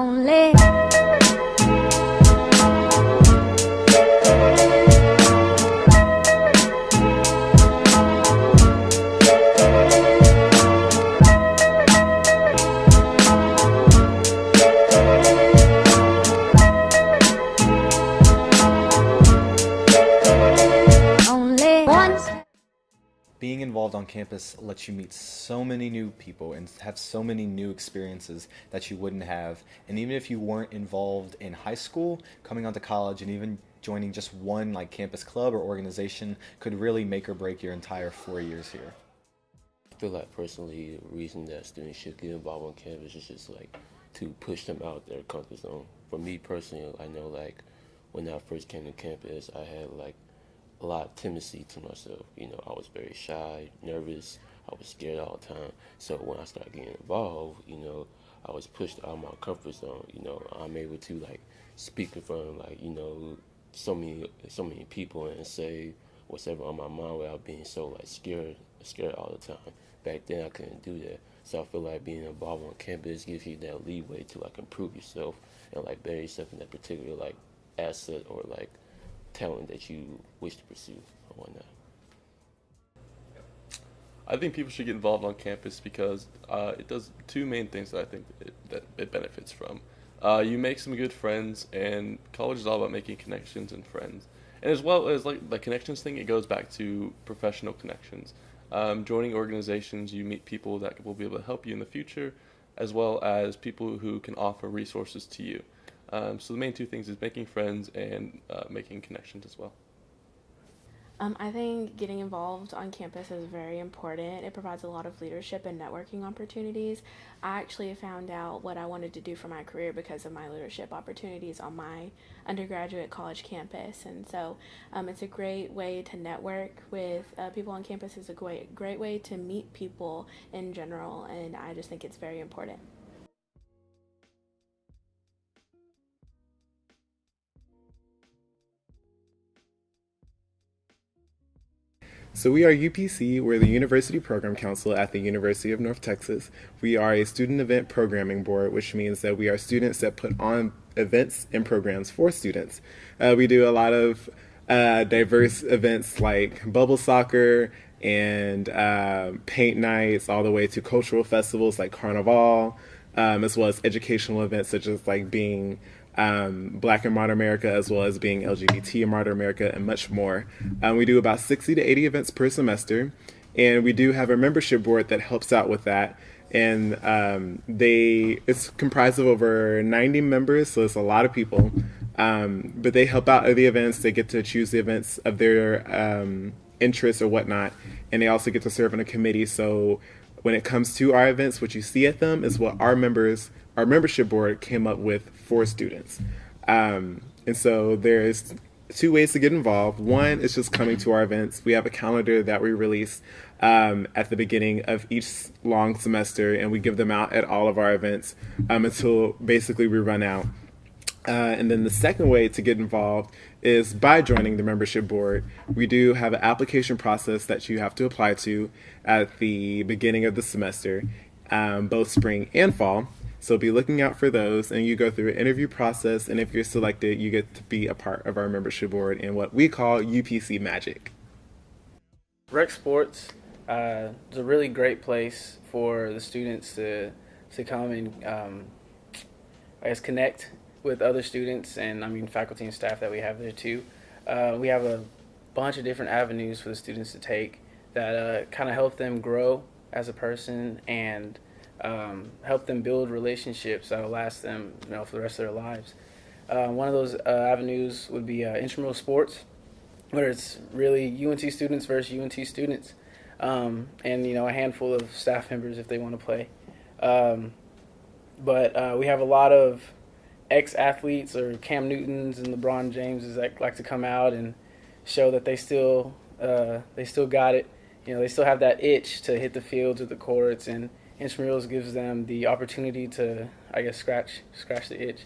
Only once. Being involved on campus lets you meet so many new people and have so many new experiences that you wouldn't have. And even if you weren't involved in high school, coming onto college and even joining just one like campus club or organization could really make or break your entire 4 years here. I feel like personally the reason that students should get involved on campus is just like to push them out their comfort zone. For me personally, I know like when I first came to campus, I had like a lot of timidity to myself. You know, I was very shy, nervous, I was scared all the time. So when I started getting involved, you know, I was pushed out of my comfort zone. You know, I'm able to like speak in front of like, you know, so many people and say whatever on my mind without being so like scared all the time. Back then I couldn't do that. So I feel like being involved on campus gives you that leeway to like improve yourself and like better yourself in that particular like asset or like talent that you wish to pursue or whatnot. I think people should get involved on campus because it does two main things that I think it benefits from. You make some good friends, and college is all about making connections and friends. And as well as like the connections thing, it goes back to professional connections. Joining organizations, you meet people that will be able to help you in the future, as well as people who can offer resources to you. So the main two things is making friends and making connections as well. I think getting involved on campus is very important. It provides a lot of leadership and networking opportunities. I actually found out what I wanted to do for my career because of my leadership opportunities on my undergraduate college campus. And so it's a great way to network with people on campus. It's a great way to meet people in general, and I just think it's very important. So we are UPC, we're the University Program Council at the University of North Texas. We are a student event programming board, which means that we are students that put on events and programs for students. We do a lot of diverse events like bubble soccer and paint nights, all the way to cultural festivals like Carnival, as well as educational events such as like being Black in Modern America, as well as being LGBT in Modern America, and much more. We do about 60 to 80 events per semester, and we do have a membership board that helps out with that. And it's comprised of over 90 members, so it's a lot of people. But they help out at the events. They get to choose the events of their interests or whatnot, and they also get to serve on a committee. So when it comes to our events, what you see at them is what our membership board came up with for students. And so there's two ways to get involved. One is just coming to our events. We have a calendar that we release at the beginning of each long semester, and we give them out at all of our events until basically we run out. And then the second way to get involved is by joining the membership board. We do have an application process that you have to apply to at the beginning of the semester, both spring and fall. So be looking out for those, and you go through an interview process, and if you're selected, you get to be a part of our membership board in what we call UPC Magic. Rec Sports is a really great place for the students to come and I guess connect with other students, and I mean faculty and staff that we have there too. We have a bunch of different avenues for the students to take that kind of help them grow as a person and help them build relationships that will last them, for the rest of their lives. One of those avenues would be intramural sports, where it's really UNT students versus UNT students, and a handful of staff members if they want to play. But we have a lot of ex-athletes or Cam Newtons and LeBron Jameses that like to come out and show that they still got it. They still have that itch to hit the fields or the courts, and intramurals gives them the opportunity to, I guess, scratch the itch.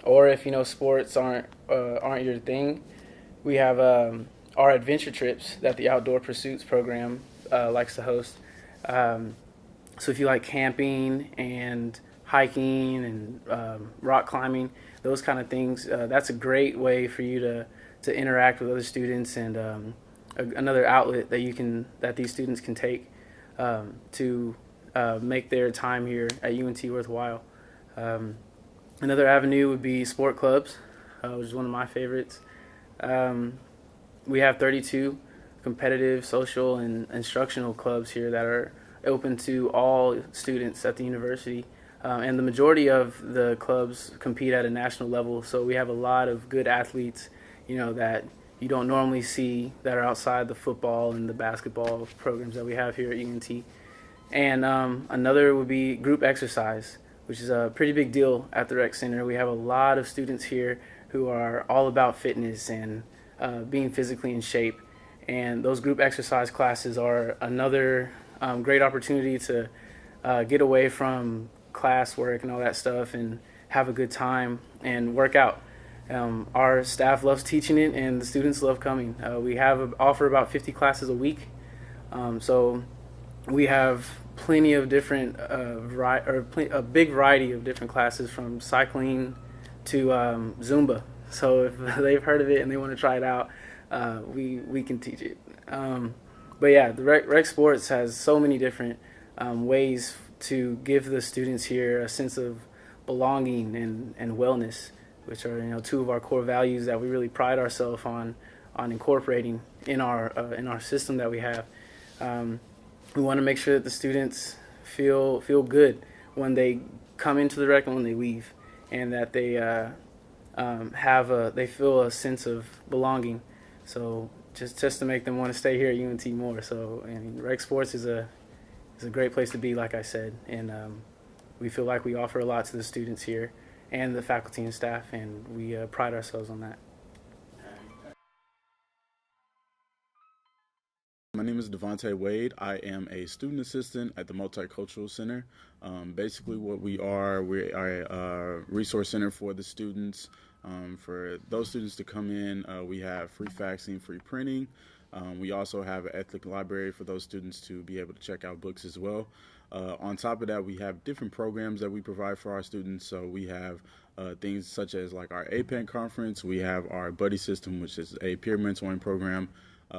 Or if sports aren't your thing, we have our adventure trips that the Outdoor Pursuits program likes to host. So if you like camping and hiking and rock climbing, those kind of things. That's a great way for you to interact with other students, and another outlet that these students can take to make their time here at UNT worthwhile. Another avenue would be sport clubs, which is one of my favorites. We have 32 competitive, social, and instructional clubs here that are open to all students at the university. And the majority of the clubs compete at a national level, so we have a lot of good athletes, that you don't normally see that are outside the football and the basketball programs that we have here at UNT. And another would be group exercise, which is a pretty big deal at the rec center. We have a lot of students here who are all about fitness and being physically in shape. And those group exercise classes are another great opportunity to get away from classwork and all that stuff and have a good time and work out. Our staff loves teaching it, and the students love coming. We offer about 50 classes a week, so we have plenty of different a big variety of different classes, from cycling to Zumba. So if they've heard of it and they want to try it out, we can teach it. But yeah, the rec sports has so many different ways to give the students here a sense of belonging and wellness, which are two of our core values that we really pride ourselves on incorporating in our system that we have. We want to make sure that the students feel good when they come into the rec and when they leave, and that they they feel a sense of belonging. So just to make them want to stay here at UNT more. So rec sports is a great place to be, like I said, and we feel like we offer a lot to the students here and the faculty and staff, and we pride ourselves on that. My name is Devontae Wade. I am a student assistant at the Multicultural Center. Basically what we are a resource center for the students. For those students to come in, we have free faxing, free printing. We also have an ethnic library for those students to be able to check out books as well. On top of that, we have different programs that we provide for our students. So we have things such as like our APEN conference. We have our buddy system, which is a peer mentoring program.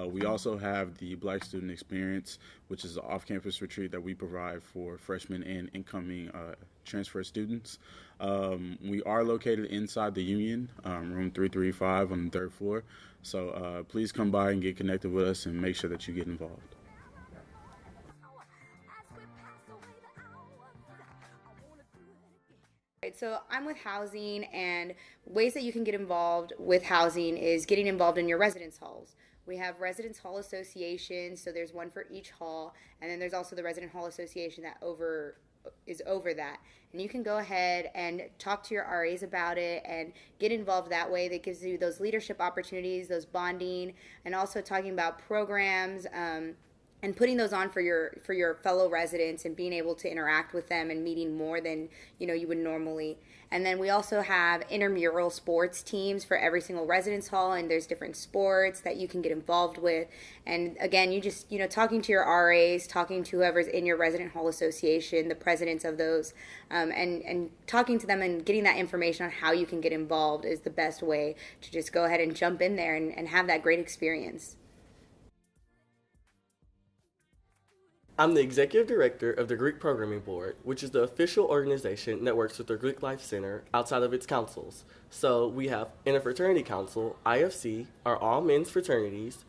We also have the Black Student Experience, which is an off-campus retreat that we provide for freshmen and incoming transfer students. We are located inside the Union, room 335 on the third floor. So please come by and get connected with us and make sure that you get involved. So I'm with housing, and ways that you can get involved with housing is getting involved in your residence halls. We have residence hall associations, so there's one for each hall, and then there's also the resident hall association that is over that. And you can go ahead and talk to your RAs about it and get involved that way. That gives you those leadership opportunities, those bonding, and also talking about programs, and putting those on for your fellow residents and being able to interact with them and meeting more than you would normally. And then we also have intramural sports teams for every single residence hall, and there's different sports that you can get involved with. And again, you just talking to your RAs, talking to whoever's in your resident hall association, the presidents of those, and talking to them and getting that information on how you can get involved is the best way to just go ahead and jump in there and have that great experience. I'm the Executive Director of the Greek Programming Board, which is the official organization that works with the Greek Life Center outside of its councils. So we have Interfraternity Council, IFC, are all men's fraternities,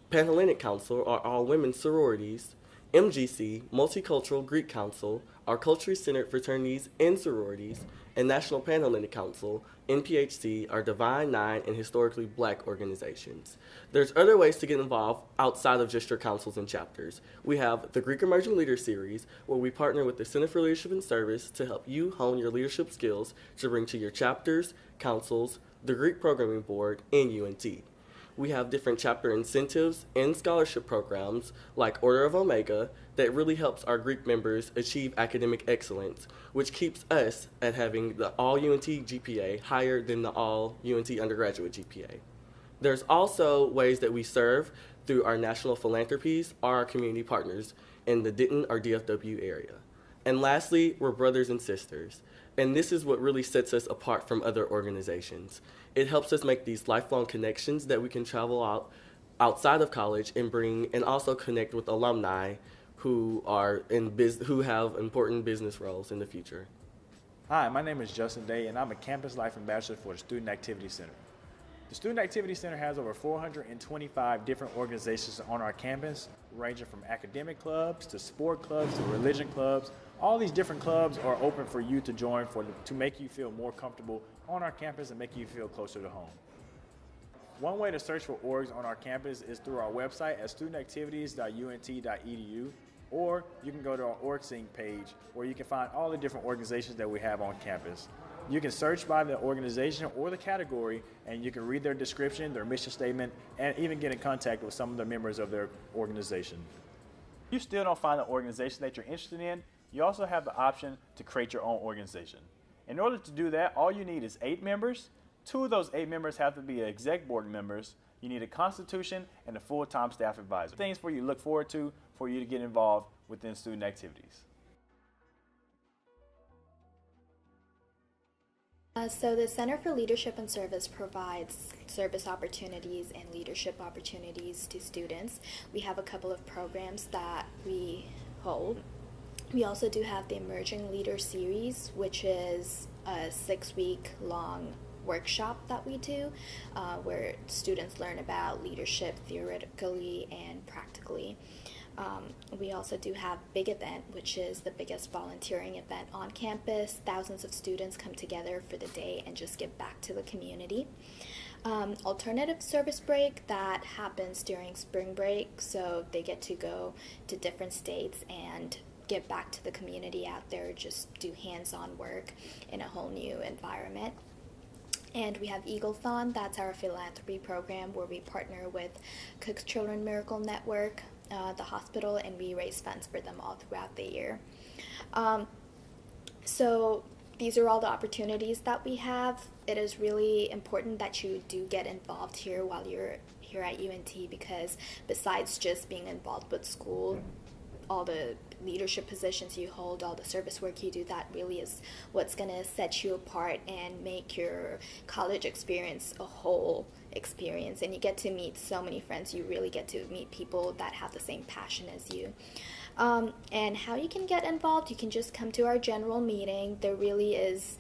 Panhellenic Council are all women's sororities, MGC, Multicultural Greek Council, are culturally centered fraternities and sororities, and National Panhellenic Council, NPHC, are Divine, Nine, and historically Black organizations. There's other ways to get involved outside of just your councils and chapters. We have the Greek Emerging Leader Series, where we partner with the Center for Leadership and Service to help you hone your leadership skills to bring to your chapters, councils, the Greek Programming Board, and UNT. We have different chapter incentives and scholarship programs like Order of Omega that really helps our Greek members achieve academic excellence, which keeps us at having the all UNT GPA higher than the all UNT undergraduate GPA. There's also ways that we serve through our national philanthropies or our community partners in the Denton or DFW area. And lastly, we're brothers and sisters. And this is what really sets us apart from other organizations. It helps us make these lifelong connections that we can travel outside of college and bring, and also connect with alumni who are who have important business roles in the future. Hi, my name is Justin Day, and I'm a Campus Life Ambassador for the Student Activities Center. The Student Activities Center has over 425 different organizations on our campus, ranging from academic clubs to sport clubs to religion clubs. All these different clubs are open for you to join to make you feel more comfortable on our campus and make you feel closer to home. One way to search for orgs on our campus is through our website at studentactivities.unt.edu, or you can go to our org sync page where you can find all the different organizations that we have on campus. You can search by the organization or the category, and you can read their description, their mission statement, and even get in contact with some of the members of their organization. If you still don't find the organization that you're interested in, you also have the option to create your own organization. In order to do that, all you need is 8 members. 2 of those 8 members have to be exec board members. You need a constitution and a full-time staff advisor. Things for you to look forward to for you to get involved within student activities. So the Center for Leadership and Service provides service opportunities and leadership opportunities to students. We have a couple of programs that we hold. We also do have the Emerging Leader Series, which is a 6-week long workshop that we do where students learn about leadership theoretically and practically. We also do have Big Event, which is the biggest volunteering event on campus. Thousands of students come together for the day and just give back to the community. Alternative service break, that happens during spring break, so they get to go to different states and give back to the community out there, just do hands-on work in a whole new environment. And we have Eaglethon, that's our philanthropy program where we partner with Cook's Children Miracle Network, the hospital, and we raise funds for them all throughout the year. So these are all the opportunities that we have. It is really important that you do get involved here while you're here at UNT, because besides just being involved with school, all the leadership positions you hold, all the service work you do, that really is what's going to set you apart and make your college experience a whole experience. And you get to meet so many friends. You really get to meet people that have the same passion as you. And how you can get involved, you can just come to our general meeting. There really is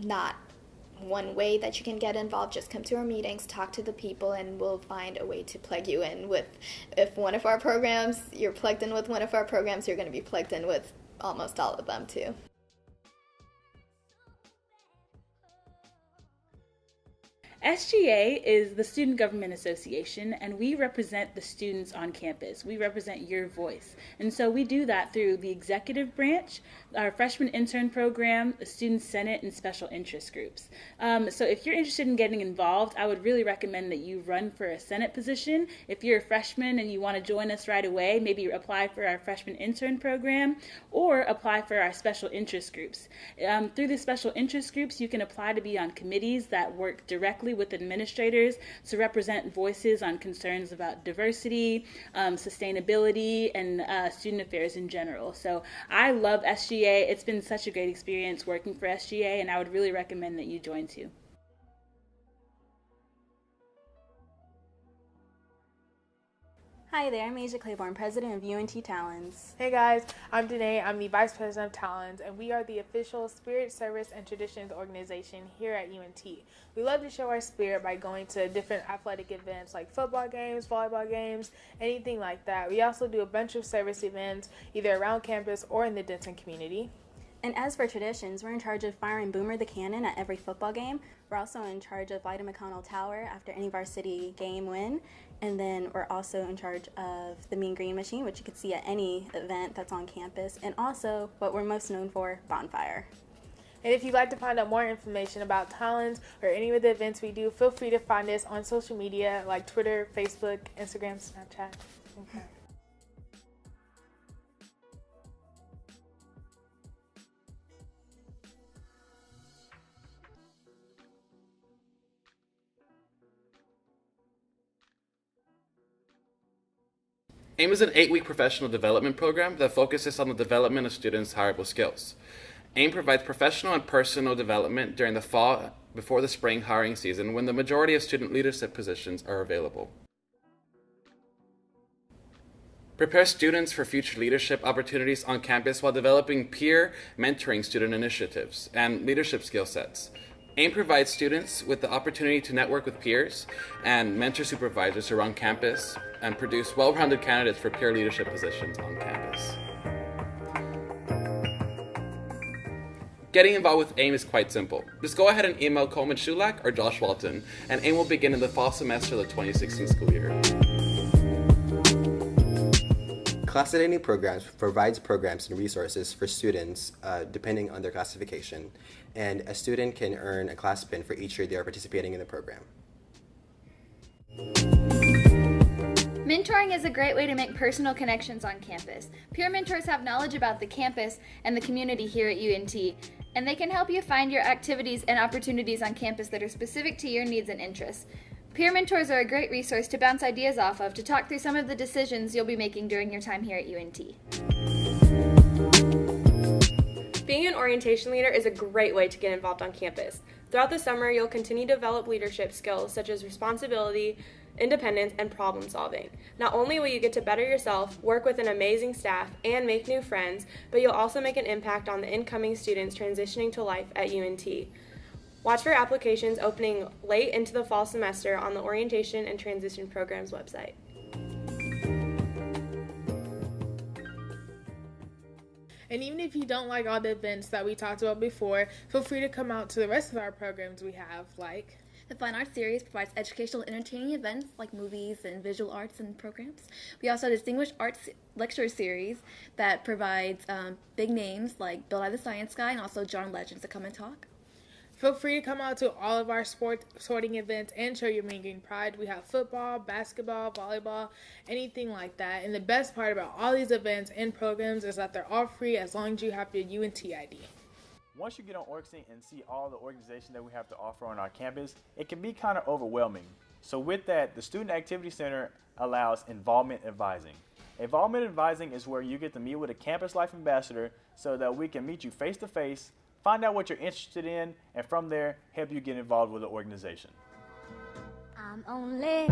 not one way that you can get involved. Just come to our meetings, talk to the people, and we'll find a way to plug you in with, if one of our programs, you're plugged in with one of our programs, you're going to be plugged in with almost all of them too. SGA is the Student Government Association, and we represent the students on campus. We represent your voice. And so we do that through the executive branch, our freshman intern program, the student senate, and special interest groups. So if you're interested in getting involved, I would really recommend that you run for a senate position. If you're a freshman and you want to join us right away, maybe apply for our freshman intern program or apply for our special interest groups. Through the special interest groups, you can apply to be on committees that work directly with administrators to represent voices on concerns about diversity, sustainability, and student affairs in general. So I love SGA. It's been such a great experience working for SGA, and I would really recommend that you join too. Hi there, I'm Asia Claiborne, president of UNT Talents. Hey guys, I'm Danae. I'm the vice president of Talents, and we are the official Spirit, Service, and Traditions organization here at UNT. We love to show our spirit by going to different athletic events like football games, volleyball games, anything like that. We also do a bunch of service events either around campus or in the Denton community. And as for traditions, we're in charge of firing Boomer the Cannon at every football game. We're also in charge of lighting McConnell Tower after any varsity game win. And then we're also in charge of the Mean Green Machine, which you can see at any event that's on campus. And also, what we're most known for, Bonfire. And if you'd like to find out more information about Talents or any of the events we do, feel free to find us on social media like Twitter, Facebook, Instagram, Snapchat. Okay. AIM is an 8-week professional development program that focuses on the development of students' hireable skills. AIM provides professional and personal development during the fall before the spring hiring season when the majority of student leadership positions are available. Prepare students for future leadership opportunities on campus while developing peer mentoring student initiatives and leadership skill sets. AIM provides students with the opportunity to network with peers and mentor supervisors around campus and produce well-rounded candidates for peer leadership positions on campus. Getting involved with AIM is quite simple. Just go ahead and email Coleman Shulak or Josh Walton, and AIM will begin in the fall semester of the 2016 school year. Class Identity Programs provides programs and resources for students depending on their classification, and a student can earn a class pin for each year they are participating in the program. Mentoring is a great way to make personal connections on campus. Peer mentors have knowledge about the campus and the community here at UNT, and they can help you find your activities and opportunities on campus that are specific to your needs and interests. Peer mentors are a great resource to bounce ideas off of to talk through some of the decisions you'll be making during your time here at UNT. Being an orientation leader is a great way to get involved on campus. Throughout the summer, you'll continue to develop leadership skills such as responsibility, independence, and problem solving. Not only will you get to better yourself, work with an amazing staff, and make new friends, but you'll also make an impact on the incoming students transitioning to life at UNT. Watch for applications opening late into the fall semester on the Orientation and Transition Programs website. And even if you don't like all the events that we talked about before, feel free to come out to the rest of our programs we have, like the Fine Arts Series provides educational and entertaining events like movies and visual arts and programs. We also have a Distinguished Arts Lecture Series that provides big names like Bill Nye the Science Guy and also John Legend to come and talk. Feel free to come out to all of our sporting events and show your Mean Green pride. We have football, basketball, volleyball, anything like that. And the best part about all these events and programs is that they're all free as long as you have your UNT ID. Once you get on OrgSync and see all the organization that we have to offer on our campus, it can be kind of overwhelming. So with that, the Student Activity Center allows involvement advising. Involvement advising is where you get to meet with a campus life ambassador so that we can meet you face to face, find out what you're interested in, and from there, help you get involved with the organization. I'm only